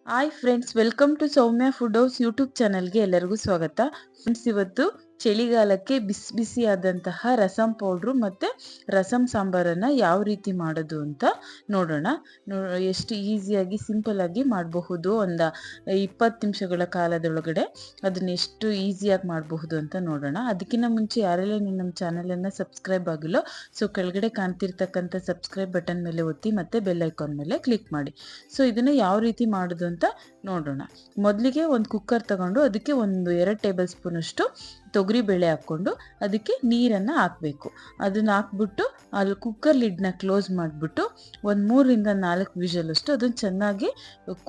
Hi friends, welcome to Soumya food house YouTube ಚಾನಲ್ಗೆ ಎಲ್ಲರಿಗೂ ಸ್ವಾಗತ. ಫ್ರೆಂಡ್ಸ್, ಇವತ್ತು ಚಳಿಗಾಲಕ್ಕೆ ಬಿಸಿ ಬಿಸಿಯಾದಂತಹ ರಸಂ ಪೌಡ್ರು ಮತ್ತು ರಸಂ ಸಾಂಬಾರನ್ನು ಯಾವ ರೀತಿ ಮಾಡೋದು ಅಂತ ನೋಡೋಣ. ಎಷ್ಟು ಈಸಿಯಾಗಿ ಸಿಂಪಲ್ಲಾಗಿ ಮಾಡಬಹುದು. ಒಂದು 20 ನಿಮಿಷಗಳ ಕಾಲದೊಳಗಡೆ ಅದನ್ನ ಎಷ್ಟು ಈಸಿಯಾಗಿ ಮಾಡಬಹುದು ಅಂತ ನೋಡೋಣ. ಅದಕ್ಕಿಂತ ಮುಂಚೆ ಯಾರೆಲ್ಲ ನಮ್ಮ ಚಾನಲನ್ನು ಸಬ್ಸ್ಕ್ರೈಬ್ ಆಗಿಲ್ಲೋ, ಸೊ ಕೆಳಗಡೆ ಕಾಣ್ತಿರ್ತಕ್ಕಂಥ ಸಬ್ಸ್ಕ್ರೈಬ್ ಬಟನ್ ಮೇಲೆ ಒತ್ತಿ ಮತ್ತು ಬೆಲ್ ಐಕಾನ್ ಮೇಲೆ ಕ್ಲಿಕ್ ಮಾಡಿ. ಸೊ ಇದನ್ನು ಯಾವ ರೀತಿ ಮಾಡೋದು ಅಂತ ನೋಡೋಣ. ಮೊದಲಿಗೆ ಒಂದು ಕುಕ್ಕರ್ ತಗೊಂಡು ಅದಕ್ಕೆ ಒಂದು 2 ಟೇಬಲ್ ಸ್ಪೂನ್ ಅಷ್ಟು ತೊಗರಿ ಬೇಳೆ ಹಾಕ್ಕೊಂಡು ಅದಕ್ಕೆ ನೀರನ್ನು ಹಾಕಬೇಕು. ಅದನ್ನು ಹಾಕ್ಬಿಟ್ಟು ಅಲ್ಲಿ ಕುಕ್ಕರ್ ಲಿಡ್ನ ಕ್ಲೋಸ್ ಮಾಡಿಬಿಟ್ಟು ಒಂದು 3ರಿಂದ 4 ವಿಷಲ್ ಅಷ್ಟು ಅದನ್ನು ಚೆನ್ನಾಗಿ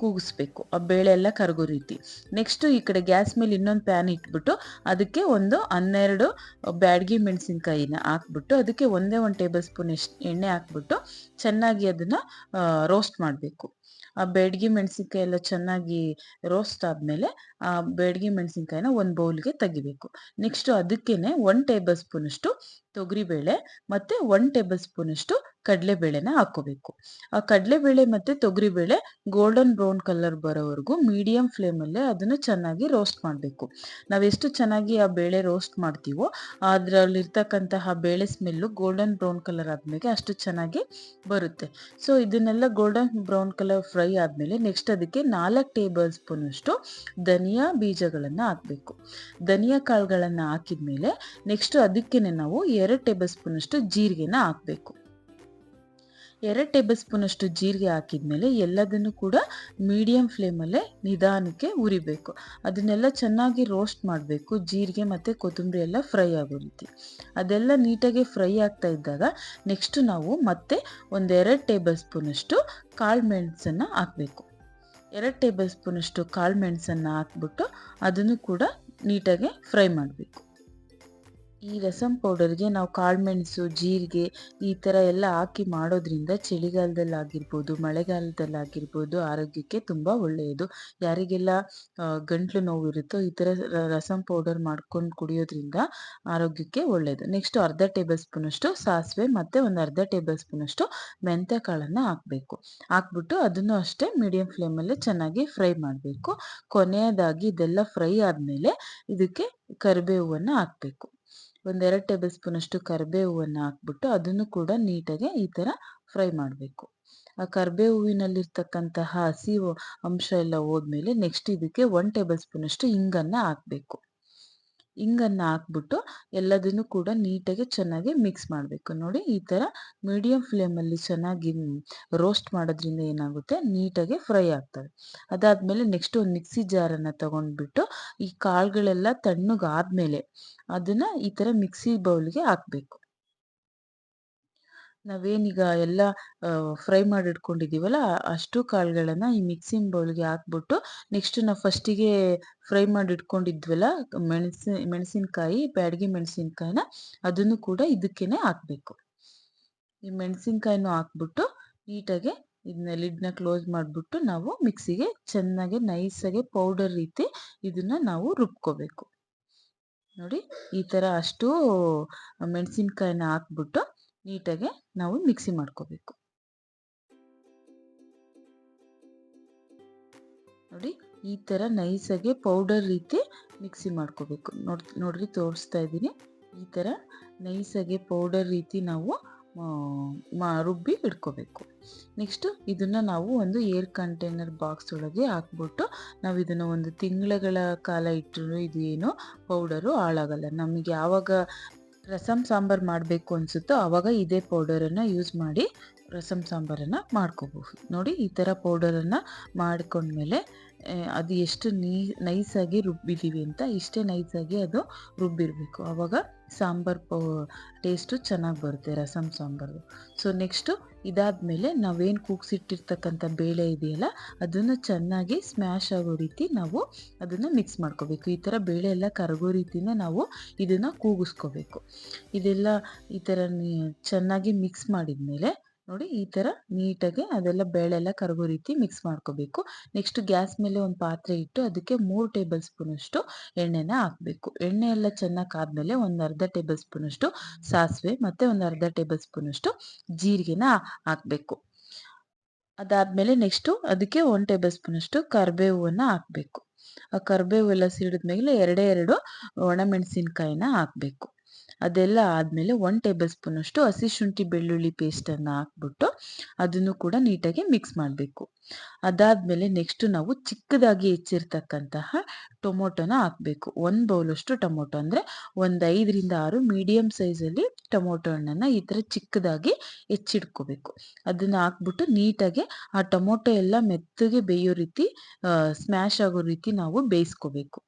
ಕೂಗಿಸ್ಬೇಕು, ಆ ಬೇಳೆ ಎಲ್ಲ ಕರಗೋ ರೀತಿ. ನೆಕ್ಸ್ಟು ಈ ಕಡೆ ಗ್ಯಾಸ್ ಮೇಲೆ ಇನ್ನೊಂದು ಪ್ಯಾನ್ ಇಟ್ಬಿಟ್ಟು ಅದಕ್ಕೆ ಒಂದು 12 ಬ್ಯಾಡಗಿ ಮೆಣಸಿನ್ಕಾಯಿನ ಹಾಕ್ಬಿಟ್ಟು ಅದಕ್ಕೆ ಒಂದೇ 1 ಟೇಬಲ್ ಸ್ಪೂನ್ ಎಣ್ಣೆ ಹಾಕ್ಬಿಟ್ಟು ಚೆನ್ನಾಗಿ ಅದನ್ನು ರೋಸ್ಟ್ ಮಾಡಬೇಕು. ಆ ಬೇಡಗಿ ಮೆಣಸಿನ್ಕಾಯಿ ಎಲ್ಲ ಚೆನ್ನಾಗಿ ರೋಸ್ಟ್ ಆದಮೇಲೆ ಆ ಬೇಡಗಿ ಮೆಣಸಿನ್ಕಾಯಿನ ಒಂದು ಬೌಲ್ಗೆ ತೆಗಿಬೇಕು. ನೆಕ್ಸ್ಟು ಅದಕ್ಕೇನೆ 1 ಟೇಬಲ್ ಸ್ಪೂನ್ ಅಷ್ಟು ತೊಗರಿಬೇಳೆ ಮತ್ತು 1 ಟೇಬಲ್ ಸ್ಪೂನ್ ಅಷ್ಟು ಕಡಲೆಬೇಳೆನ ಹಾಕ್ಕೋಬೇಕು. ಆ ಕಡಲೆಬೇಳೆ ಮತ್ತು ತೊಗರಿಬೇಳೆ ಗೋಲ್ಡನ್ ಬ್ರೌನ್ ಕಲರ್ ಬರೋವರೆಗೂ ಮೀಡಿಯಂ ಫ್ಲೇಮಲ್ಲೇ ಅದನ್ನು ಚೆನ್ನಾಗಿ ರೋಸ್ಟ್ ಮಾಡಬೇಕು. ನಾವೆಷ್ಟು ಚೆನ್ನಾಗಿ ಆ ಬೇಳೆ ರೋಸ್ಟ್ ಮಾಡ್ತೀವೋ ಅದರಲ್ಲಿರ್ತಕ್ಕಂತಹ ಬೇಳೆ ಸ್ಮೆಲ್ಲು ಗೋಲ್ಡನ್ ಬ್ರೌನ್ ಕಲರ್ ಆದಮೇಲೆ ಅಷ್ಟು ಚೆನ್ನಾಗಿ ಬರುತ್ತೆ. ಸೊ ಇದನ್ನೆಲ್ಲ ಗೋಲ್ಡನ್ ಬ್ರೌನ್ ಕಲರ್ ಫ್ರೈ ಆದಮೇಲೆ ನೆಕ್ಸ್ಟ್ ಅದಕ್ಕೆ 4 ಟೇಬಲ್ ಸ್ಪೂನ್ ಅಷ್ಟು ಧನಿಯಾ ಬೀಜಗಳನ್ನು ಹಾಕಬೇಕು. ಧನಿಯಾ ಕಾಳುಗಳನ್ನು ಹಾಕಿದ್ಮೇಲೆ ನೆಕ್ಸ್ಟ್ ಅದಕ್ಕೇನೆ ನಾವು 2 ಟೇಬಲ್ ಸ್ಪೂನ್ ಅಷ್ಟು ಜೀರಿಗೆನ ಹಾಕಬೇಕು. 2 ಟೇಬಲ್ ಸ್ಪೂನ್ ಅಷ್ಟು ಜೀರಿಗೆ ಹಾಕಿದ್ಮೇಲೆ ಎಲ್ಲದನ್ನು ಕೂಡ ಮೀಡಿಯಂ ಫ್ಲೇಮಲ್ಲೇ ನಿಧಾನಕ್ಕೆ ಉರಿಬೇಕು. ಅದನ್ನೆಲ್ಲ ಚೆನ್ನಾಗಿ ರೋಸ್ಟ್ ಮಾಡಬೇಕು. ಜೀರಿಗೆ ಮತ್ತು ಕೊತ್ತಂಬರಿ ಎಲ್ಲ ಫ್ರೈ ಆಗೋ ರೀತಿ. ಅದೆಲ್ಲ ನೀಟಾಗಿ ಫ್ರೈ ಆಗ್ತಾ ಇದ್ದಾಗ ನೆಕ್ಸ್ಟ್ ನಾವು ಮತ್ತೆ ಒಂದು 2 ಟೇಬಲ್ ಸ್ಪೂನ್ ಅಷ್ಟು ಕಾಳು ಮೆಣಸನ್ನು ಹಾಕಬೇಕು. 2 ಟೇಬಲ್ ಸ್ಪೂನ್ ಅಷ್ಟು ಕಾಳು ಮೆಣಸನ್ನು ಹಾಕ್ಬಿಟ್ಟು ಅದನ್ನು ಕೂಡ ನೀಟಾಗಿ ಫ್ರೈ ಮಾಡಬೇಕು. ಈ ರಸಂ ಪೌಡರ್ಗೆ ನಾವು ಕಾಳುಮೆಣಸು, ಜೀರಿಗೆ ಈ ಥರ ಎಲ್ಲ ಹಾಕಿ ಮಾಡೋದ್ರಿಂದ ಚಳಿಗಾಲದಲ್ಲಾಗಿರ್ಬೋದು, ಮಳೆಗಾಲದಲ್ಲಾಗಿರ್ಬೋದು ಆರೋಗ್ಯಕ್ಕೆ ತುಂಬ ಒಳ್ಳೆಯದು. ಯಾರಿಗೆಲ್ಲ ಗಂಟ್ಲು ನೋವು ಇರುತ್ತೋ ಈ ಥರ ರಸಂ ಪೌಡರ್ ಮಾಡ್ಕೊಂಡು ಕುಡಿಯೋದ್ರಿಂದ ಆರೋಗ್ಯಕ್ಕೆ ಒಳ್ಳೆಯದು. ನೆಕ್ಸ್ಟು ಅರ್ಧ ಟೇಬಲ್ ಸ್ಪೂನಷ್ಟು ಸಾಸಿವೆ ಮತ್ತು ಒಂದು ಅರ್ಧ ಟೇಬಲ್ ಸ್ಪೂನಷ್ಟು ಮೆಂತ್ಯ ಕಾಳನ್ನು ಹಾಕಬೇಕು. ಹಾಕ್ಬಿಟ್ಟು ಅದನ್ನು ಅಷ್ಟೇ ಮೀಡಿಯಂ ಫ್ಲೇಮಲ್ಲೇ ಚೆನ್ನಾಗಿ ಫ್ರೈ ಮಾಡಬೇಕು. ಕೊನೆಯದಾಗಿ ಇದೆಲ್ಲ ಫ್ರೈ ಆದಮೇಲೆ ಇದಕ್ಕೆ ಕರಿಬೇವನ್ನು ಹಾಕಬೇಕು. ಒಂದು 2 ಟೇಬಲ್ ಸ್ಪೂನ್ ಅಷ್ಟು ಕರಿಬೇವನ್ನು ಹಾಕ್ಬಿಟ್ಟು ಅದನ್ನು ಕೂಡ ನೀಟಾಗಿ ಈ ಥರ ಫ್ರೈ ಮಾಡಬೇಕು. ಆ ಕರಿಬೇವಿನಲ್ಲಿರ್ತಕ್ಕಂತಹ ಹಸಿ ಅಂಶ ಎಲ್ಲ ಹೋದ್ಮೇಲೆ ನೆಕ್ಸ್ಟ್ ಇದಕ್ಕೆ 1 ಟೇಬಲ್ ಸ್ಪೂನ್ ಅಷ್ಟು ಇಂಗನ್ನು ಹಾಕಬೇಕು. ಇಂಗನ್ನು ಹಾಕ್ಬಿಟ್ಟು ಎಲ್ಲದನ್ನು ಕೂಡ ನೀಟಾಗಿ ಚೆನ್ನಾಗಿ ಮಿಕ್ಸ್ ಮಾಡಬೇಕು. ನೋಡಿ, ಈ ಥರ ಮೀಡಿಯಂ ಫ್ಲೇಮಲ್ಲಿ ಚೆನ್ನಾಗಿ ರೋಸ್ಟ್ ಮಾಡೋದ್ರಿಂದ ಏನಾಗುತ್ತೆ, ನೀಟಾಗಿ ಫ್ರೈ ಆಗ್ತವೆ. ಅದಾದಮೇಲೆ ನೆಕ್ಸ್ಟ್ ಒಂದು ಮಿಕ್ಸಿ ಜಾರನ್ನು ತೊಗೊಂಡ್ಬಿಟ್ಟು ಈ ಕಾಳುಗಳೆಲ್ಲ ತಣ್ಣಗಾದ್ಮೇಲೆ ಅದನ್ನು ಈ ಥರ ಮಿಕ್ಸಿ ಬೌಲ್ಗೆ ಹಾಕಬೇಕು. ನಾವೇನೀಗ ಎಲ್ಲ ಫ್ರೈ ಮಾಡಿ ಇಟ್ಕೊಂಡಿದ್ದೀವಲ್ಲ ಅಷ್ಟು ಕಾಳುಗಳನ್ನು ಈ ಮಿಕ್ಸಿಂಗ್ ಬೌಲ್ಗೆ ಹಾಕ್ಬಿಟ್ಟು ನೆಕ್ಸ್ಟ್ ನಾವು ಫಸ್ಟಿಗೆ ಫ್ರೈ ಮಾಡಿ ಇಟ್ಕೊಂಡಿದ್ವಲ್ಲ ಮೆಣಸಿನ್ಕಾಯಿ, ಬ್ಯಾಡಗಿ ಮೆಣಸಿನ್ಕಾಯಿನ ಅದನ್ನು ಕೂಡ ಇದಕ್ಕೇನೆ ಹಾಕಬೇಕು. ಈ ಮೆಣಸಿನ್ಕಾಯಿನೂ ಹಾಕ್ಬಿಟ್ಟು ನೀಟಾಗಿ ಇದನ್ನ ಲಿಡ್ನ ಕ್ಲೋಸ್ ಮಾಡಿಬಿಟ್ಟು ನಾವು ಮಿಕ್ಸಿಗೆ ಚೆನ್ನಾಗಿ ನೈಸಾಗಿ ಪೌಡರ್ ರೀತಿ ಇದನ್ನು ನಾವು ರುಬ್ಕೋಬೇಕು. ನೋಡಿ, ಈ ಥರ ಅಷ್ಟು ಮೆಣಸಿನ್ಕಾಯಿನ ಹಾಕ್ಬಿಟ್ಟು ನೀಟಾಗಿ ನಾವು ಮಿಕ್ಸಿ ಮಾಡ್ಕೋಬೇಕು. ನೋಡಿ, ಈ ಥರ ನೈಸಾಗಿ ಪೌಡರ್ ರೀತಿ ಮಿಕ್ಸಿ ಮಾಡ್ಕೋಬೇಕು. ನೋಡ್ರಿ ತೋರಿಸ್ತಾ ಇದ್ದೀನಿ. ಈ ಥರ ನೈಸಾಗಿ ಪೌಡರ್ ರೀತಿ ನಾವು ರುಬ್ಬಿ ಇಟ್ಕೋಬೇಕು. ನೆಕ್ಸ್ಟು ಇದನ್ನು ನಾವು ಒಂದು ಏರ್ ಕಂಟೈನರ್ ಬಾಕ್ಸ್ ಒಳಗೆ ಹಾಕ್ಬಿಟ್ಟು ನಾವು ಇದನ್ನು 1 ತಿಂಗಳ ಕಾಲ ಇಟ್ಟರು ಇದು ಏನು ಪೌಡರು ಹಾಳಾಗಲ್ಲ. ನಮಗೆ ಯಾವಾಗ ರಸಂ ಸಾಂಬಾರು ಮಾಡಬೇಕು ಅನಿಸುತ್ತೋ ಆವಾಗ ಇದೇ ಪೌಡರನ್ನು ಯೂಸ್ ಮಾಡಿ ರಸಂ ಸಾಂಬಾರನ್ನು ಮಾಡ್ಕೋಬಹುದು. ನೋಡಿ, ಈ ಥರ ಪೌಡರನ್ನು ಮಾಡ್ಕೊಂಡ್ಮೇಲೆ ಅದು ಎಷ್ಟು ನೈಸಾಗಿ ರುಬ್ಬಿದ್ದೀವಿ ಅಂತ ಇಷ್ಟೇ ನೈಸಾಗಿ ಅದು ರುಬ್ಬಿರಬೇಕು. ಆವಾಗ ಸಾಂಬಾರು ಟೇಸ್ಟು ಚೆನ್ನಾಗಿ ಬರುತ್ತೆ ರಸಂ ಸಾಂಬಾರು. ಸೊ ನೆಕ್ಸ್ಟು ಇದಾದಮೇಲೆ ನಾವೇನು ಕೂಗಿಸಿಟ್ಟಿರ್ತಕ್ಕಂಥ ಬೇಳೆ ಇದೆಯಲ್ಲ ಅದನ್ನು ಚೆನ್ನಾಗಿ ಸ್ಮ್ಯಾಶ್ ಆಗೋ ರೀತಿ ನಾವು ಅದನ್ನು ಮಿಕ್ಸ್ ಮಾಡ್ಕೋಬೇಕು. ಈ ಥರ ಬೇಳೆ ಎಲ್ಲ ಕರಗೋ ರೀತಿನೇ ನಾವು ಇದನ್ನು ಕೂಗಿಸ್ಕೋಬೇಕು. ಇದೆಲ್ಲ ಈ ಥರ ಚೆನ್ನಾಗಿ ಮಿಕ್ಸ್ ಮಾಡಿದ್ಮೇಲೆ ನೋಡಿ, ಈ ಥರ ನೀಟಾಗಿ ಅದೆಲ್ಲ ಬೇಳೆ ಎಲ್ಲ ಕರಗೋ ರೀತಿ ಮಿಕ್ಸ್ ಮಾಡ್ಕೋಬೇಕು. ನೆಕ್ಸ್ಟ್ ಗ್ಯಾಸ್ ಮೇಲೆ ಒಂದು ಪಾತ್ರೆ ಇಟ್ಟು ಅದಕ್ಕೆ 3 ಟೇಬಲ್ ಸ್ಪೂನ್ ಅಷ್ಟು ಎಣ್ಣೆನ ಹಾಕಬೇಕು. ಎಣ್ಣೆ ಎಲ್ಲ ಚೆನ್ನಾಗಿ ಕಾದ್ಮೇಲೆ ಒಂದು ಅರ್ಧ ಟೇಬಲ್ ಸ್ಪೂನ್ ಅಷ್ಟು ಸಾಸಿವೆ ಮತ್ತು ಒಂದು ಅರ್ಧ ಟೇಬಲ್ ಸ್ಪೂನ್ ಅಷ್ಟು ಜೀರಿಗೆನ ಹಾಕಬೇಕು. ಅದಾದ್ಮೇಲೆ ನೆಕ್ಸ್ಟು ಅದಕ್ಕೆ 1 ಟೇಬಲ್ ಸ್ಪೂನಷ್ಟು ಕರಿಬೇವನ್ನ ಹಾಕಬೇಕು. ಆ ಕರಿಬೇವು ಎಲ್ಲ ಸಿಡಿದ್ಮೇಲೆ 2 ಒಣಮೆಣಸಿನಕಾಯಿನ ಹಾಕಬೇಕು. ಅದೆಲ್ಲ ಆದ್ಮೇಲೆ 1 ಟೇಬಲ್ ಸ್ಪೂನಷ್ಟು ಹಸಿ ಶುಂಠಿ ಬೆಳ್ಳುಳ್ಳಿ ಪೇಸ್ಟನ್ನ ಹಾಕ್ಬಿಟ್ಟು ಅದನ್ನು ಕೂಡ ನೀಟಾಗಿ ಮಿಕ್ಸ್ ಮಾಡಬೇಕು. ಅದಾದ್ಮೇಲೆ ನೆಕ್ಸ್ಟ್ ನಾವು ಚಿಕ್ಕದಾಗಿ ಹೆಚ್ಚಿರ್ತಕ್ಕಂತಹ ಟೊಮೊಟೊನ ಹಾಕಬೇಕು. 1 ಬೌಲಷ್ಟು ಟೊಮೊಟೊ ಅಂದರೆ ಒಂದು 5ರಿಂದ 6 ಮೀಡಿಯಂ ಸೈಜಲ್ಲಿ ಟೊಮೊಟೊ ಹಣ್ಣನ್ನು ಈ ಥರ ಚಿಕ್ಕದಾಗಿ ಹೆಚ್ಚಿಡ್ಕೋಬೇಕು. ಅದನ್ನು ಹಾಕ್ಬಿಟ್ಟು ನೀಟಾಗಿ ಆ ಟೊಮೊಟೊ ಎಲ್ಲ ಮೆತ್ತಗೆ ಬೇಯೋ ರೀತಿ ಸ್ಮ್ಯಾಶ್ ಆಗೋ ರೀತಿ ನಾವು ಬೇಯಿಸ್ಕೋಬೇಕು.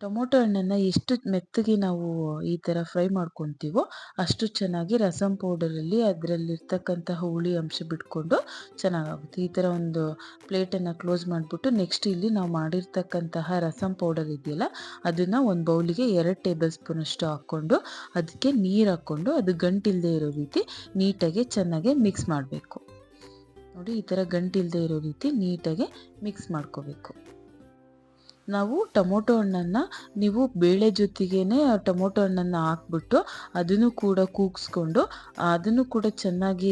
ಟೊಮೊಟೊ ಹಣ್ಣನ್ನು ಎಷ್ಟು ಮೆತ್ತಗೆ ನಾವು ಈ ಥರ ಫ್ರೈ ಮಾಡ್ಕೊತೀವೋ ಅಷ್ಟು ಚೆನ್ನಾಗಿ ರಸಂ ಪೌಡರಲ್ಲಿ ಅದರಲ್ಲಿರ್ತಕ್ಕಂತಹ ಹುಳಿ ಅಂಶ ಬಿಟ್ಕೊಂಡು ಚೆನ್ನಾಗಾಗುತ್ತೆ. ಈ ಥರ ಒಂದು ಪ್ಲೇಟನ್ನು ಕ್ಲೋಸ್ ಮಾಡಿಬಿಟ್ಟು ನೆಕ್ಸ್ಟ್ ಇಲ್ಲಿ ನಾವು ಮಾಡಿರ್ತಕ್ಕಂತಹ ರಸಂ ಪೌಡರ್ ಇದೆಯಲ್ಲ ಅದನ್ನು ಒಂದು ಬೌಲಿಗೆ 2 ಟೇಬಲ್ ಸ್ಪೂನಷ್ಟು ಹಾಕ್ಕೊಂಡು ಅದಕ್ಕೆ ನೀರು ಹಾಕ್ಕೊಂಡು ಅದು ಗಂಟಿಲ್ಲದೆ ಇರೋ ರೀತಿ ನೀಟಾಗಿ ಚೆನ್ನಾಗಿ ಮಿಕ್ಸ್ ಮಾಡಬೇಕು. ನೋಡಿ, ಈ ಥರ ಗಂಟಿಲ್ಲದೆ ಇರೋ ರೀತಿ ನೀಟಾಗಿ ಮಿಕ್ಸ್ ಮಾಡ್ಕೋಬೇಕು. ನಾವು ಟೊಮೊಟೊ ಹಣ್ಣನ್ನು ನೀವು ಬೇಳೆ ಜೊತೆಗೇನೆ ಟೊಮೊಟೊ ಹಣ್ಣನ್ನು ಹಾಕ್ಬಿಟ್ಟು ಅದನ್ನು ಕೂಡ ಕೂಗಿಸ್ಕೊಂಡು ಅದನ್ನು ಕೂಡ ಚೆನ್ನಾಗಿ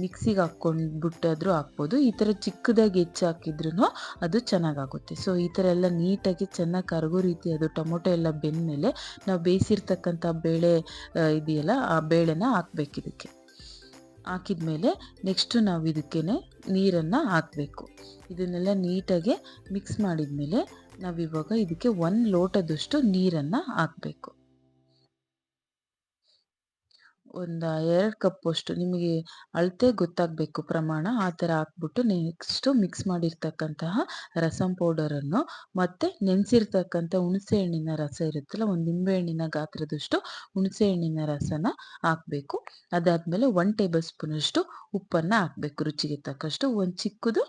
ಮಿಕ್ಸಿಗೆ ಹಾಕ್ಕೊಂಡ್ಬಿಟ್ಟಾದರೂ ಹಾಕ್ಬೋದು. ಈ ಥರ ಚಿಕ್ಕದಾಗಿ ಹೆಚ್ಚು ಹಾಕಿದ್ರೂ ಅದು ಚೆನ್ನಾಗಾಗುತ್ತೆ. ಸೊ ಈ ಥರ ಎಲ್ಲ ನೀಟಾಗಿ ಚೆನ್ನಾಗಿ ಕರಗೋ ರೀತಿ ಅದು ಟೊಮೊಟೊ ಎಲ್ಲ ಬೆಂದಮೇಲೆ ನಾವು ಬೇಯಿಸಿರ್ತಕ್ಕಂಥ ಬೇಳೆ ಇದೆಯಲ್ಲ ಆ ಬೇಳೆನ ಹಾಕ್ಬೇಕಿದಕ್ಕೆ. ಹಾಕಿದ್ಮೇಲೆ ನೆಕ್ಸ್ಟು ನಾವು ಇದಕ್ಕೆ ನೀರನ್ನು ಹಾಕಬೇಕು. ಇದನ್ನೆಲ್ಲ ನೀಟಾಗಿ ಮಿಕ್ಸ್ ಮಾಡಿದ್ಮೇಲೆ ನಾವಿವಾಗ ಇದಕ್ಕೆ 1 ಲೋಟದಷ್ಟು ನೀರನ್ನು ಹಾಕಬೇಕು. ಒಂದು 2 ಕಪ್ಪಷ್ಟು ನಿಮಗೆ ಅಳತೆ ಗೊತ್ತಾಗಬೇಕು ಪ್ರಮಾಣ, ಆ ಥರ ಹಾಕ್ಬಿಟ್ಟು ನೆಕ್ಸ್ಟು ಮಿಕ್ಸ್ ಮಾಡಿರ್ತಕ್ಕಂತಹ ರಸಂ ಪೌಡರನ್ನು ಮತ್ತು ನೆನೆಸಿರ್ತಕ್ಕಂಥ ಹುಣಸೆ ಹಣ್ಣಿನ ರಸ ಇರುತ್ತಲ್ಲ, ಒಂದು ನಿಂಬೆಹಣ್ಣಿನ ಗಾತ್ರದಷ್ಟು ಹುಣಸೆ ಹಣ್ಣಿನ ರಸನ ಹಾಕಬೇಕು. ಅದಾದಮೇಲೆ 1 ಟೇಬಲ್ ಸ್ಪೂನಷ್ಟು ಉಪ್ಪನ್ನು ಹಾಕಬೇಕು. ರುಚಿಗೆ ತಕ್ಕಷ್ಟು ಒಂದು ಚಿಕ್ಕದು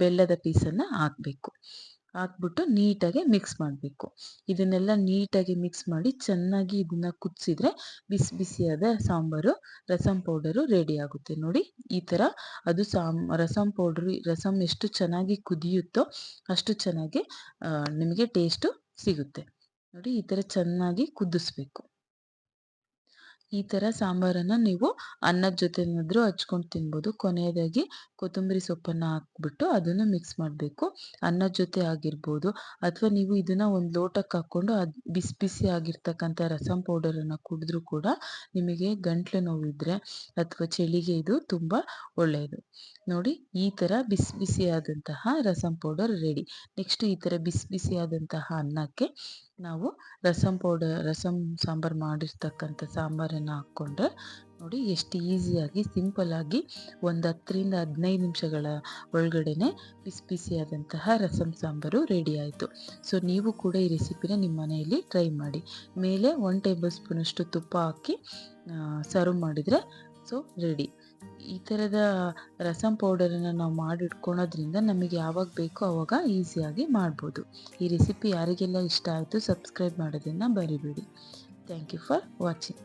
ಬೆಲ್ಲದ ಪೀಸನ್ನು ಹಾಕಬೇಕು. ಹಾಕ್ಬಿಟ್ಟು ನೀಟಾಗಿ ಮಿಕ್ಸ್ ಮಾಡಬೇಕು. ಇದನ್ನೆಲ್ಲ ನೀಟಾಗಿ ಮಿಕ್ಸ್ ಮಾಡಿ ಚೆನ್ನಾಗಿ ಇದನ್ನು ಕುದಿಸಿದ್ರೆ ಬಿಸಿ ಬಿಸಿಯಾದ ಸಾಂಬಾರು ರಸಂ ಪೌಡರು ರೆಡಿ ಆಗುತ್ತೆ. ನೋಡಿ, ಈ ಥರ ಅದು ರಸಂ ಪೌಡ್ರು ರಸಂ ಎಷ್ಟು ಚೆನ್ನಾಗಿ ಕುದಿಯುತ್ತೋ ಅಷ್ಟು ಚೆನ್ನಾಗಿ ನಿಮಗೆ ಟೇಸ್ಟು ಸಿಗುತ್ತೆ. ನೋಡಿ, ಈ ಥರ ಚೆನ್ನಾಗಿ ಕುದಿಸ್ಬೇಕು. ಈ ಥರ ಸಾಂಬಾರನ್ನು ನೀವು ಅನ್ನದ ಜೊತೆನಾದರೂ ಹಚ್ಕೊಂಡು ತಿನ್ಬೋದು. ಕೊನೆಯದಾಗಿ ಕೊತ್ತಂಬರಿ ಸೊಪ್ಪನ್ನು ಹಾಕ್ಬಿಟ್ಟು ಅದನ್ನು ಮಿಕ್ಸ್ ಮಾಡಬೇಕು. ಅನ್ನದ ಜೊತೆ ಆಗಿರ್ಬೋದು, ಅಥವಾ ನೀವು ಇದನ್ನು ಒಂದು ಲೋಟಕ್ಕೆ ಹಾಕ್ಕೊಂಡು ಅದು ಬಿಸಿ ಬಿಸಿ ಆಗಿರ್ತಕ್ಕಂಥ ರಸಂ ಪೌಡರನ್ನು ಕುಡಿದ್ರೂ ಕೂಡ ನಿಮಗೆ ಗಂಟ್ಲು ನೋವಿದ್ದರೆ ಅಥವಾ ಚಳಿಗೆ ಇದು ತುಂಬ ಒಳ್ಳೆಯದು. ನೋಡಿ, ಈ ಥರ ಬಿಸಿ ಬಿಸಿಯಾದಂತಹ ರಸಂ ಪೌಡರ್ ರೆಡಿ. ನೆಕ್ಸ್ಟ್ ಈ ಥರ ಬಿಸಿ ಬಿಸಿಯಾದಂತಹ ಅನ್ನಕ್ಕೆ ನಾವು ರಸಂ ಸಾಂಬಾರು ಮಾಡಿರ್ತಕ್ಕಂಥ ಸಾಂಬಾರನ್ನು ಹಾಕ್ಕೊಂಡ್ರೆ ನೋಡಿ ಎಷ್ಟು ಈಸಿಯಾಗಿ ಸಿಂಪಲ್ಲಾಗಿ ಒಂದು 10ರಿಂದ 15 ನಿಮಿಷಗಳ ಒಳಗಡೆನೆ ಬಿಸಿ ಬಿಸಿಯಾದಂತಹ ರಸಂ ಸಾಂಬಾರು ರೆಡಿ ಆಯಿತು. ಸೊ ನೀವು ಕೂಡ ಈ ರೆಸಿಪಿನ ನಿಮ್ಮ ಮನೆಯಲ್ಲಿ ಟ್ರೈ ಮಾಡಿ. ಮೇಲೆ 1 ಟೇಬಲ್ ಸ್ಪೂನಷ್ಟು ತುಪ್ಪ ಹಾಕಿ ಸರ್ವ್ ಮಾಡಿದರೆ ಸೊ ರೆಡಿ. ಈ ಥರದ ರಸಂ ಪೌಡರನ್ನು ನಾವು ಮಾಡಿಟ್ಕೊಳೋದ್ರಿಂದ ನಮಗೆ ಯಾವಾಗ ಬೇಕೋ ಆವಾಗ ಈಸಿಯಾಗಿ ಮಾಡ್ಬೋದು. ಈ ರೆಸಿಪಿ ಯಾರಿಗೆಲ್ಲ ಇಷ್ಟ ಆಯಿತು ಸಬ್ಸ್ಕ್ರೈಬ್ ಮಾಡೋದನ್ನು ಮರಿಬೇಡಿ. Thank you for watching.